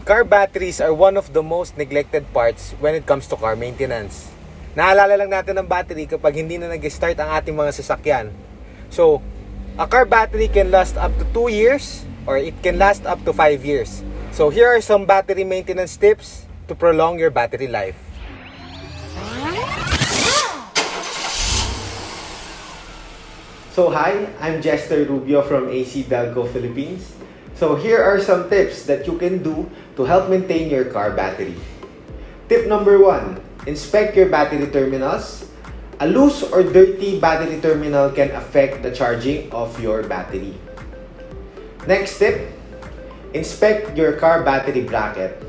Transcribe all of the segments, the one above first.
Car batteries are one of the most neglected parts when it comes to car maintenance. Naalala lang natin ang battery kapag hindi na nag-start ang ating mga sasakyan. So, a car battery can last up to 2 years or it can last up to 5 years. So, here are some battery maintenance tips to prolong your battery life. So hi, I'm Jester Rubio from ACDelco Philippines. So here are some tips that you can do to help maintain your car battery. Tip number 1, inspect your battery terminals. A loose or dirty battery terminal can affect the charging of your battery. Next tip, inspect your car battery bracket.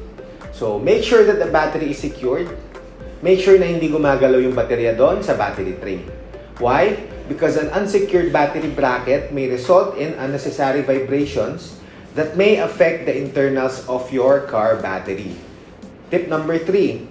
So make sure that the battery is secured. Make sure na hindi gumagalaw yung baterya doon sa battery tray. Why? Because an unsecured battery bracket may result in unnecessary vibrations that may affect the internals of your car battery. Tip number 3.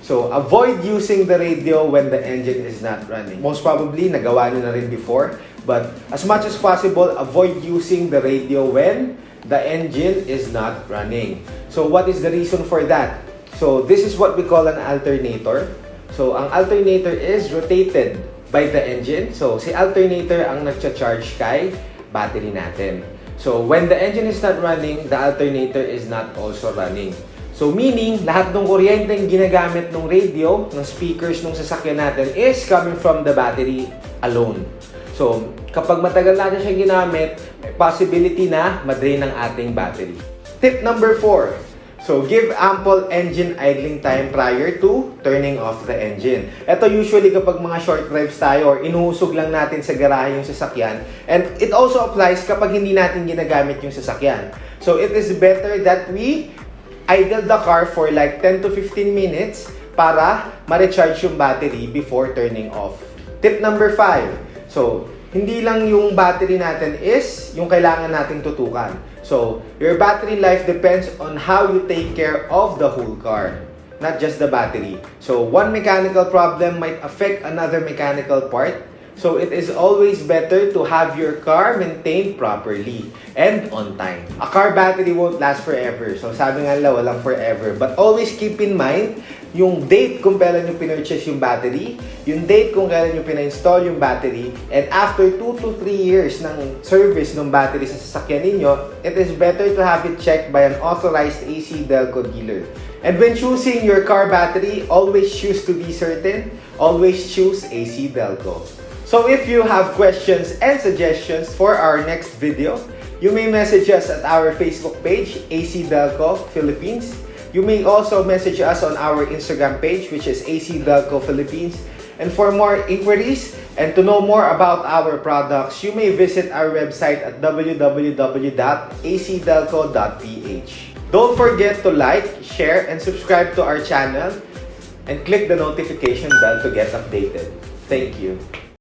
So, avoid using the radio when the engine is not running. Most probably, nagawa nyo na rin before. But as much as possible, avoid using the radio when the engine is not running. So, what is the reason for that? So, this is what we call an alternator. So, ang alternator is rotated by the engine. So, si alternator ang nagcha-charge kay battery natin. So, when the engine is not running, the alternator is not also running. So, meaning, lahat ng kuryenteng ginagamit ng radio, ng speakers ng sasakyan natin is coming from the battery alone. So, kapag matagal natin siya ginamit, may possibility na madrain ang ating battery. Tip number 4. So, give ample engine idling time prior to turning off the engine. Ito usually kapag mga short drives tayo or inuusog lang natin sa garahe yung sasakyan. And it also applies kapag hindi natin ginagamit yung sasakyan. So, it is better that we idle the car for like 10 to 15 minutes para ma-recharge yung battery before turning off. Tip number 5. So, hindi lang yung battery natin is yung kailangan nating tutukan. So, your battery life depends on how you take care of the whole car, not just the battery. So, one mechanical problem might affect another mechanical part. So, it is always better to have your car maintained properly and on time. A car battery won't last forever. So, sabi nga nila, walang forever. But always keep in mind yung date kung kailan nyo pinurchase yung battery, yung date kung kailan nyo pina-install yung battery, and after 2 to 3 years ng service ng battery sa sasakyan ninyo, it is better to have it checked by an authorized ACDelco dealer. And when choosing your car battery, always choose to be certain, always choose ACDelco. So if you have questions and suggestions for our next video, you may message us at our Facebook page, ACDelco Philippines. You may also message us on our Instagram page, which is ACDelco Philippines. And for more inquiries and to know more about our products, you may visit our website at www.acdelco.ph. Don't forget to like, share, and subscribe to our channel and click the notification bell to get updated. Thank you.